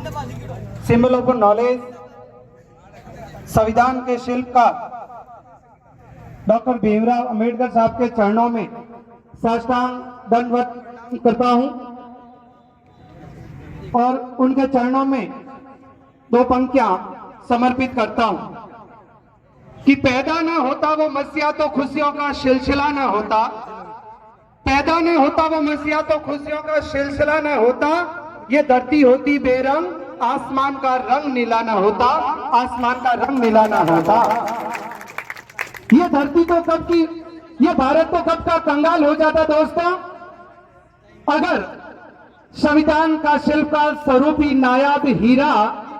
Symbol of knowledge, संविधान के शिल्पकार डॉक्टर भीमराव अंबेडकर साहब के चरणों में साष्टांग दंडवत करता हूं और उनके चरणों में 2 पंक्तियां समर्पित करता हूं कि पैदा न होता वो मसीहा तो खुशियों का सिलसिला न होता, पैदा न होता वो मसीहा तो खुशियों का सिलसिला न होता, ये धरती होती बेरंग, आसमान का रंग नीला न होता, आसमान का रंग नीला न होता। ये धरती तो कब की, ये भारत तो कब का कंगाल हो जाता दोस्तों, अगर संविधान का शिल्पकार स्वरूपी नायाब हीरा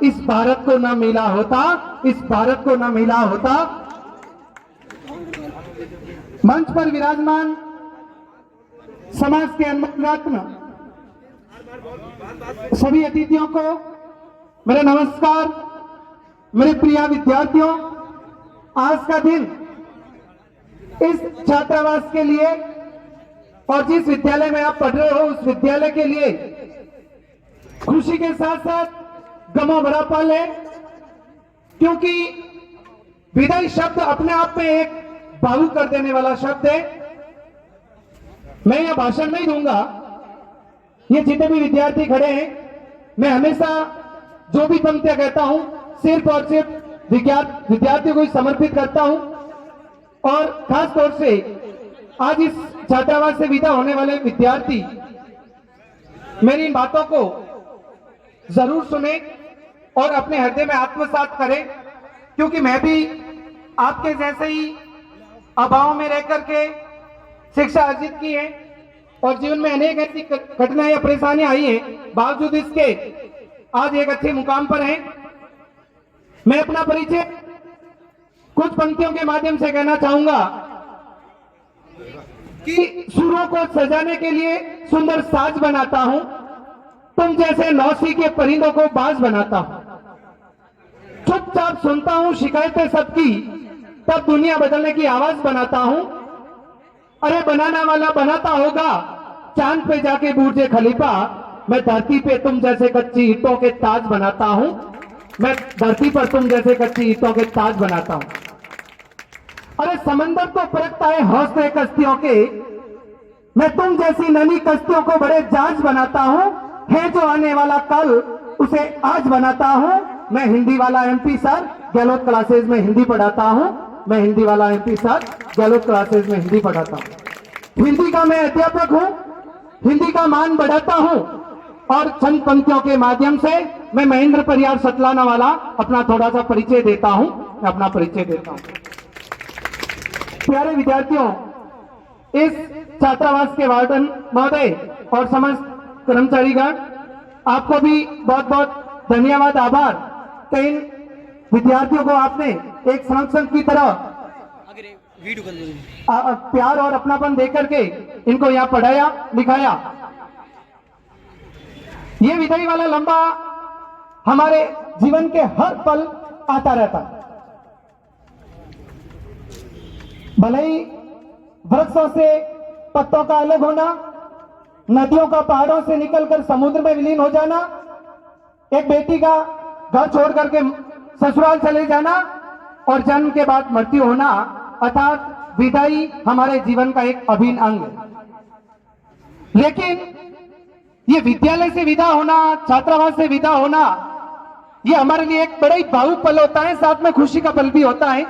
इस भारत को न मिला होता, इस भारत को न मिला होता। मंच पर विराजमान समाज के अनमोल रत्न सभी अतिथियों को मेरा नमस्कार। मेरे प्रिय विद्यार्थियों, आज का दिन इस छात्रावास के लिए और जिस विद्यालय में आप पढ़ रहे हो उस विद्यालय के लिए खुशी के साथ साथ गमों भरा पल है, क्योंकि विदाई शब्द अपने आप में एक भावुक कर देने वाला शब्द है। मैं यह भाषण नहीं दूंगा, ये जितने भी विद्यार्थी खड़े हैं, मैं हमेशा जो भी पंक्तियां कहता हूं सिर्फ और सिर्फ विद्यार्थियों को समर्पित करता हूं। और खास तौर से आज इस छात्रावास से विदा होने वाले विद्यार्थी मेरी इन बातों को जरूर सुने और अपने हृदय में आत्मसात करें, क्योंकि मैं भी आपके जैसे ही अभाव में रह करके शिक्षा अर्जित की है और जीवन में अनेक ऐसी घटनाएं या परेशानियां आई हैं, बावजूद इसके आज एक अच्छे मुकाम पर हैं। मैं अपना परिचय कुछ पंक्तियों के माध्यम से कहना चाहूंगा कि सुरों को सजाने के लिए सुंदर साज बनाता हूं, तुम जैसे नौसी के परिंदों को बाज बनाता हूं, चुपचाप सुनता हूं शिकायतें सबकी, तब दुनिया बदलने की आवाज बनाता हूं। अरे बनाना वाला बनाता होगा, चांद पे जाके बुर्ज खलीफा, मैं धरती पे तुम जैसे कच्ची ईंटों के ताज बनाता हूं, मैं धरती पर तुम जैसे कच्ची ईंटों के ताज बनाता हूं। अरे समंदर तो परखता है हौसले कश्तियों के, मैं तुम जैसी नन्ही कश्तियों को बड़े जहाज बनाता हूं, है जो आने वाला कल उसे आज बनाता हूं। मैं हिंदी वाला एमपी सर, गहलोत क्लासेज में हिंदी पढ़ाता हूं, मैं हिंदी वाला एमपी सर, गहलोत क्लासेज में हिंदी पढ़ाता हूं। हिंदी का मैं अध्यापक हूं, हिंदी का मान बढ़ाता हूं और चंद पंक्तियों के माध्यम से मैं महेंद्र परियार सतलाना वाला अपना थोड़ा सा परिचय देता हूं, अपना परिचय देता हूं। प्यारे विद्यार्थियों, इस छात्रावास के वार्डन महोदय और समस्त कर्मचारीगण, आपको भी बहुत बहुत धन्यवाद, आभार कि इन विद्यार्थियों को आपने एक संरक्षक की तरह प्यार और अपनापन देकर के इनको यहाँ पढ़ाया लिखाया। ये विदाई वाला लंबा हमारे जीवन के हर पल आता रहता, भले ही वृक्षों से पत्तों का अलग होना, नदियों का पहाड़ों से निकलकर समुद्र में विलीन हो जाना, एक बेटी का घर छोड़ करके ससुराल चले जाना और जन्म के बाद मृत्यु होना, अर्थात विदाई हमारे जीवन का एक अभिन्न अंग है। लेकिन ये विद्यालय से विदा होना, छात्रावास से विदा होना, ये हमारे लिए एक बड़ा ही भावुक पल होता है, साथ में खुशी का पल भी होता है।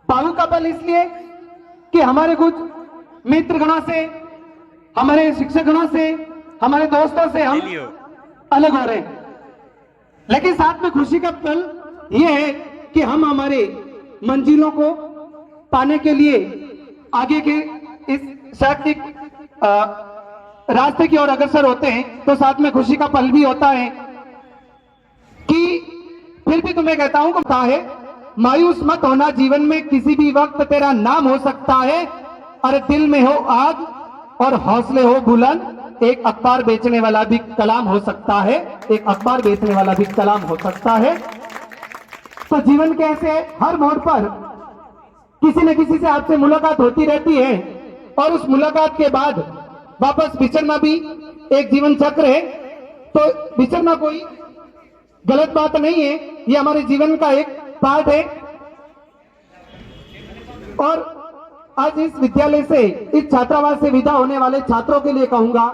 भावुक का पल इसलिए कि हमारे कुछ मित्र गणों से, हमारे शिक्षक गणों से, हमारे दोस्तों से हम अलग हो रहे हैं, लेकिन साथ में खुशी का पल ये है कि हम हमारे मंजिलों को पाने के लिए आगे के इस शैक्षिक रास्ते की ओर अग्रसर होते हैं। तो साथ में खुशी का पल भी होता है कि फिर भी तुम्हें कहता हूं कि है मायूस मत होना, जीवन में किसी भी वक्त तेरा नाम हो सकता है। अरे दिल में हो आग और हौसले हो बुलंद, एक अखबार बेचने वाला भी कलाम हो सकता है, एक अखबार बेचने वाला भी कलाम हो सकता है। तो जीवन के ऐसे हर मोड़ पर किसी न किसी से आपसे मुलाकात होती रहती है और उस मुलाकात के बाद वापस विचरना भी एक जीवन चक्र है। तो विचरना कोई गलत बात नहीं है, ये हमारे जीवन का एक पार्ट है। और आज इस विद्यालय से, इस छात्रावास से विदा होने वाले छात्रों के लिए कहूंगा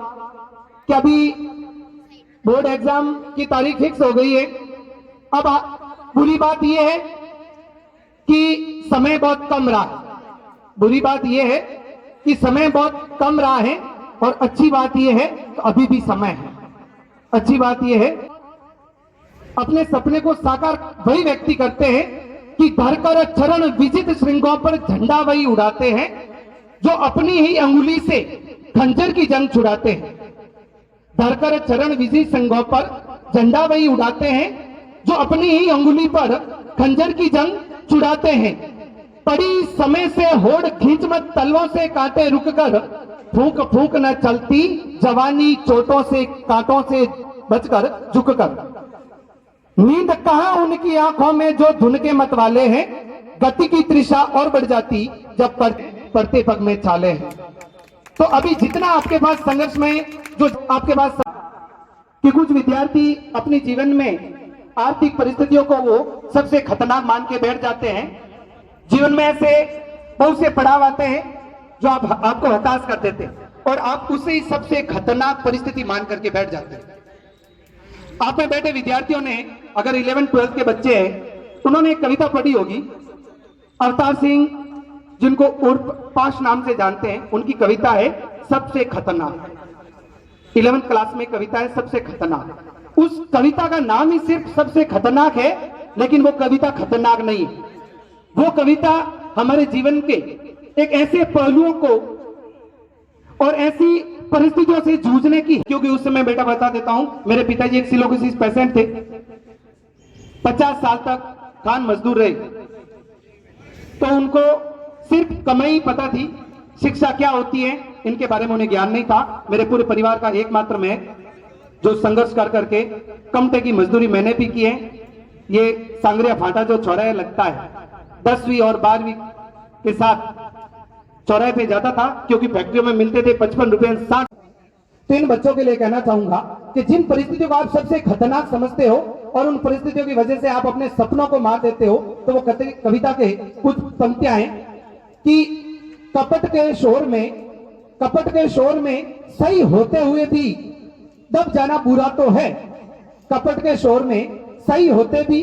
कि अभी बोर्ड एग्जाम की तारीख फिक्स हो गई है। अब बुरी बात यह है कि समय बहुत कम रहा है। बुरी बात यह है कि समय बहुत कम रहा है, और अच्छी बात यह है तो अभी भी समय है। अच्छी बात यह है, अपने सपने को साकार वही व्यक्ति करते हैं कि धरकर चरण विजित श्रृंगों पर झंडा वही उड़ाते हैं जो अपनी ही अंगुली से खंजर की जंग छुड़ाते हैं। धरकर चरण विजित श्रृंगों पर झंडा वही उड़ाते हैं जो अपनी ही अंगुली पर खंजर की जंग छुड़ाते हैं। पड़ी समय से होड़ खींच मत तलवों से कांटे रुककर, फूंक फूंक न चलती जवानी चोटों से कांटों से बचकर झुककर। नींद कहां उनकी आंखों में जो धुन के मत वाले हैं, गति की तृषा और बढ़ जाती जब पड़ते पग में छाले हैं। तो अभी जितना आपके पास संघर्ष में जो आपके पास कि कुछ विद्यार्थी अपने जीवन में आर्थिक परिस्थितियों को वो सबसे खतरनाक मान के बैठ जाते हैं। जीवन में ऐसे बहुत से पड़ाव आते हैं जो आपको हताश कर देते हैं, और आप उसे ही सबसे खतरनाक परिस्थिति मान करके बैठ जाते हैं। आप में बैठे विद्यार्थियों ने, अगर 11th-12th के बच्चे हैं, उन्होंने एक कविता पढ़ी होगी। अवतार सिंह, जिनको उर्फ पाश नाम से जानते हैं, उनकी कविता है सबसे खतरनाक। 11th क्लास में कविता है सबसे खतरनाक। उस कविता का नाम ही सिर्फ सबसे खतरनाक है, लेकिन वो कविता खतरनाक नहीं है। वो कविता हमारे जीवन के एक ऐसे पहलुओं को और ऐसी परिस्थितियों से जूझने की, क्योंकि उस समय बेटा बता देता हूं, मेरे पिताजी एक सिलोसिस पेशेंट थे। 50 साल तक खान मजदूर रहे, तो उनको सिर्फ कमाई पता थी, शिक्षा क्या होती है इनके बारे में उन्हें ज्ञान नहीं था। मेरे पूरे परिवार का एकमात्र मैं जो संघर्ष कर करके कमटे की मजदूरी मैंने भी की है। ये सांगरिया फाटा जो चौराहे लगता है, 10वीं और 12वीं के साथ चौराहे पे जाता था, क्योंकि फैक्ट्रियों में मिलते थे 55 रुपए 60। तो इन बच्चों के लिए कहना चाहूंगा कि जिन परिस्थितियों को आप सबसे खतरनाक समझते हो और उन परिस्थितियों की वजह से आप अपने सपनों को मार देते हो, तो वो कविता के कुछ पंक्तियां हैं कि कपट के शोर में सही होते हुए भी दब जाना बुरा तो है। कपट के शोर में सही होते भी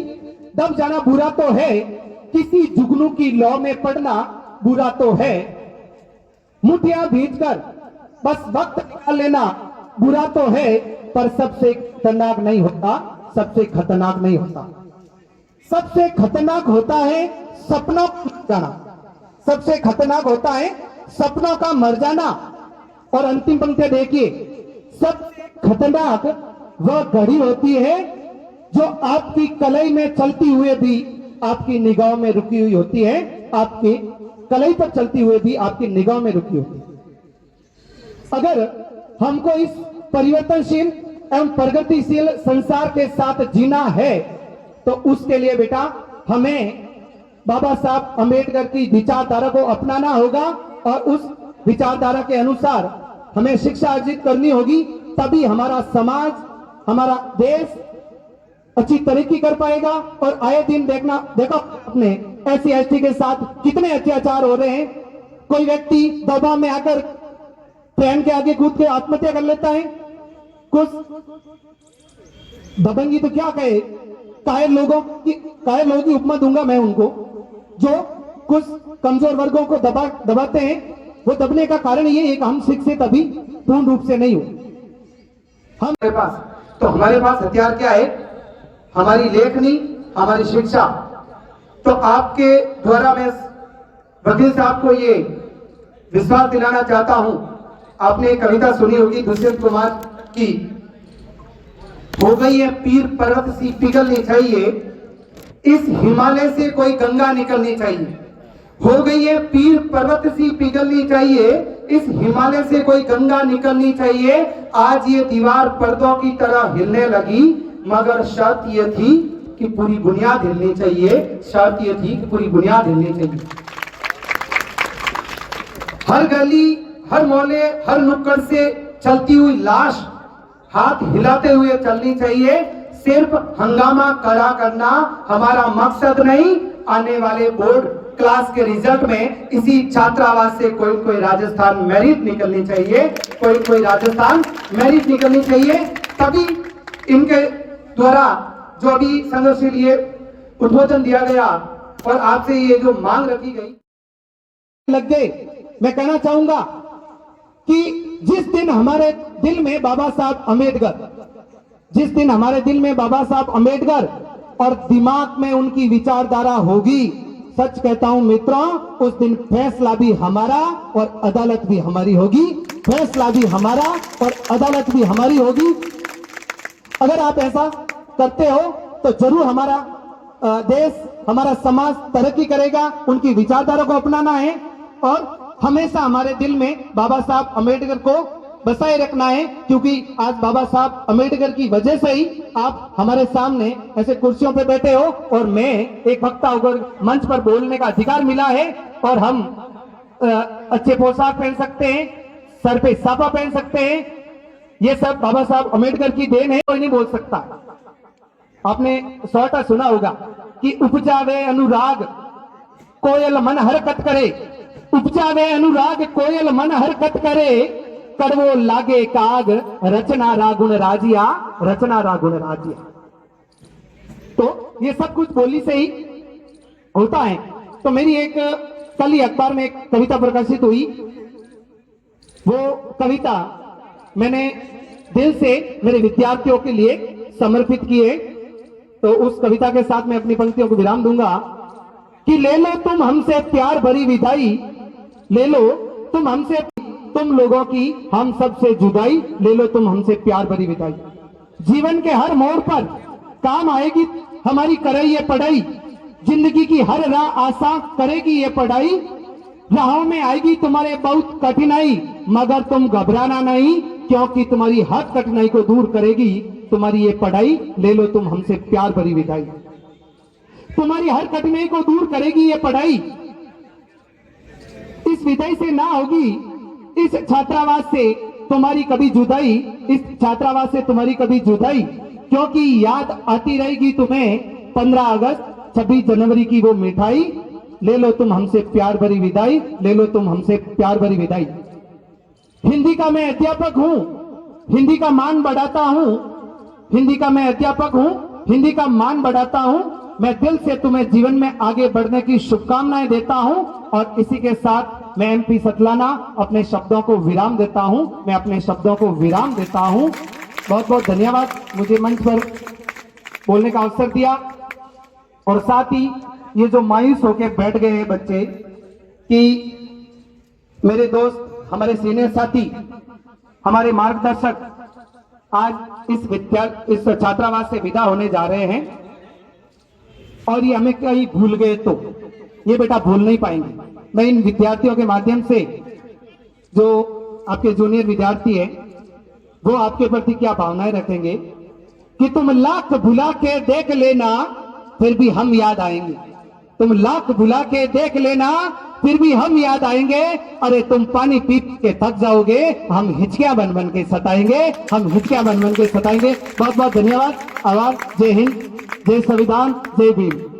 दब जाना बुरा तो है, किसी जुगनू की लौ में पड़ना बुरा तो है। मुठियां भींचकर बस वक्त निकाल लेना बुरा तो है, पर सबसे खतरनाक नहीं होता, सबसे खतरनाक नहीं होता। सबसे खतरनाक होता है सपनों का मर जाना। सबसे खतरनाक होता है सपनों का मर जाना। और अंतिम पंक्ति देखिए, सबसे खतरनाक वह घड़ी होती है जो आपकी कलाई में चलती हुए भी आपकी निगाह में रुकी हुई होती है। आपकी कलाई पर चलती हुए भी आपकी निगाह में रुकी होती है। अगर हमको इस परिवर्तनशील एवं प्रगतिशील संसार के साथ जीना है, तो उसके लिए बेटा हमें बाबा साहब अंबेडकर की विचारधारा को अपनाना होगा, और उस विचारधारा के अनुसार हमें शिक्षा अर्जित करनी होगी। तभी हमारा समाज, हमारा देश अच्छी तरक्की कर पाएगा। और आए दिन देखो अपने SC/ST के साथ कितने अत्याचार हो रहे हैं। कोई व्यक्ति दबाव में आकर ट्रेन के आगे कूद के आत्महत्या कर लेता है। कुछ दबंगी तो क्या कहे, कायर लोगों की उपमा दूंगा मैं उनको, जो कुछ कमजोर वर्गों को दबाते हैं। वो दबने का कारण ये है कि हम शिक्षित अभी पूर्ण रूप से नहीं हो। हमारे पास हथियार क्या है? हमारी लेखनी, हमारी शिक्षा। तो आपके द्वारा मैं वकील साहब को ये विश्वास दिलाना चाहता हूं। आपने एक कविता सुनी होगी दुष्यंत कुमार की, हो गई है पीर पर्वत सी पिघलनी चाहिए, इस हिमालय से कोई गंगा निकलनी चाहिए। हो गई है पीर पर्वत सी पिघलनी चाहिए, इस हिमालय से कोई गंगा निकलनी चाहिए। आज ये दीवार पर्दों की तरह हिलने लगी, मगर शर्त ये थी कि पूरी बुनियाद हिलनी चाहिए। शर्त ये थी कि पूरी बुनियाद हिलनी चाहिए। हर गली, हर मोहल्ले, हर नुक्कड़ से चलती हुई लाश हाथ हिलाते हुए चलनी चाहिए। सिर्फ हंगामा खड़ा करना हमारा मकसद नहीं। आने वाले बोर्ड क्लास के रिजल्ट में इसी छात्रावास से कोई राजस्थान मेरिट निकलनी चाहिए, कोई राजस्थान मेरिट निकलनी चाहिए। तभी इनके द्वारा जो अभी संघर्ष के लिए उद्बोधन दिया गया और आपसे ये जो मांग रखी गई लग गए। मैं कहना चाहूंगा कि जिस दिन हमारे दिल में बाबा साहब अम्बेडकर, जिस दिन हमारे दिल में बाबा साहब अम्बेडकर और दिमाग में उनकी विचारधारा होगी, सच कहता हूं मित्रों, उस दिन फैसला भी हमारा और अदालत भी हमारी होगी। फैसला भी हमारा और अदालत भी हमारी होगी। अगर आप ऐसा करते हो तो जरूर हमारा देश, हमारा समाज तरक्की करेगा। उनकी विचारधारा को अपनाना है और हमेशा हमारे दिल में बाबा साहब अम्बेडकर को बसाए रखना है, क्योंकि आज बाबा साहब अम्बेडकर की वजह से ही आप हमारे सामने ऐसे कुर्सियों पे बैठे हो और मैं एक वक्ता होकर मंच पर बोलने का अधिकार मिला है। और हम अच्छे पोशाक पहन सकते हैं, सर पे साफा पहन सकते हैं, ये सब बाबा साहब अम्बेडकर की देन है, कोई नहीं बोल सकता। आपने सौटा सुना होगा कि उपजावे अनुराग कोयल मन हरकत करे, उपजावे अनुराग कोयल मन हरकत करे, कड़वो लागे काग रचना रागुण राजिया, रचना रागुण राजिया। तो ये सब कुछ बोली से ही होता है। तो मेरी एक कल ही अखबार में एक कविता प्रकाशित हुई, वो कविता मैंने दिल से मेरे विद्यार्थियों के लिए समर्पित की है। तो उस कविता के साथ मैं अपनी पंक्तियों को विराम दूंगा कि ले लो तुम हमसे प्यार भरी विदाई, ले लो तुम हमसे, तुम लोगों की हम सबसे जुदाई, ले लो तुम हमसे प्यार भरी विदाई। जीवन के हर मोड़ पर काम आएगी हमारी कराई ये पढ़ाई, जिंदगी की हर राह आसा करेगी ये पढ़ाई, राहों में आएगी तुम्हारे बहुत कठिनाई, मगर तुम घबराना नहीं, क्योंकि तुम्हारी हर कठिनाई को दूर करेगी तुम्हारी ये पढ़ाई, ले लो तुम हमसे प्यार भरी विदाई। तुम्हारी हर कठिनाई को दूर करेगी ये पढ़ाई। इस विदाई से ना होगी इस छात्रावास से तुम्हारी कभी जुदाई, इस छात्रावास से तुम्हारी कभी जुदाई, क्योंकि याद आती रहेगी तुम्हें 15 अगस्त 26 जनवरी की वो मिठाई, ले लो तुम हमसे प्यार भरी विदाई, ले लो तुम हमसे प्यार भरी विदाई। हिंदी का मैं अध्यापक हूं, हिंदी का मान बढ़ाता हूं, हिंदी का मैं अध्यापक हूं, हिंदी का मान बढ़ाता हूं। मैं दिल से तुम्हें जीवन में आगे बढ़ने की शुभकामनाएं देता हूं और इसी के साथ मैं MP सतलाना अपने शब्दों को विराम देता हूं, मैं अपने शब्दों को विराम देता हूं। बहुत बहुत धन्यवाद मुझे मंच पर बोलने का अवसर दिया। और साथ ही ये जो मायूस होकर बैठ गए हैं बच्चे कि मेरे दोस्त, हमारे सीनियर साथी, हमारे मार्गदर्शक आज इस छात्रावास से विदा होने जा रहे हैं और ये हमें कहीं भूल गए तो ये बेटा भूल नहीं पाएंगे। मैं इन विद्यार्थियों के माध्यम से, जो आपके जूनियर विद्यार्थी हैं, वो आपके प्रति क्या भावनाएं रखेंगे कि तुम लाख भुला के देख लेना फिर भी हम याद आएंगे, तुम लाख भुला के देख लेना फिर भी हम याद आएंगे। अरे तुम पानी पी के थक जाओगे, हम हिचकियां बन बन के सताएंगे, हम हिचकियां बन बन के सताएंगे। बहुत बहुत धन्यवाद। आभार। जय हिंद, जय संविधान, जय भीम।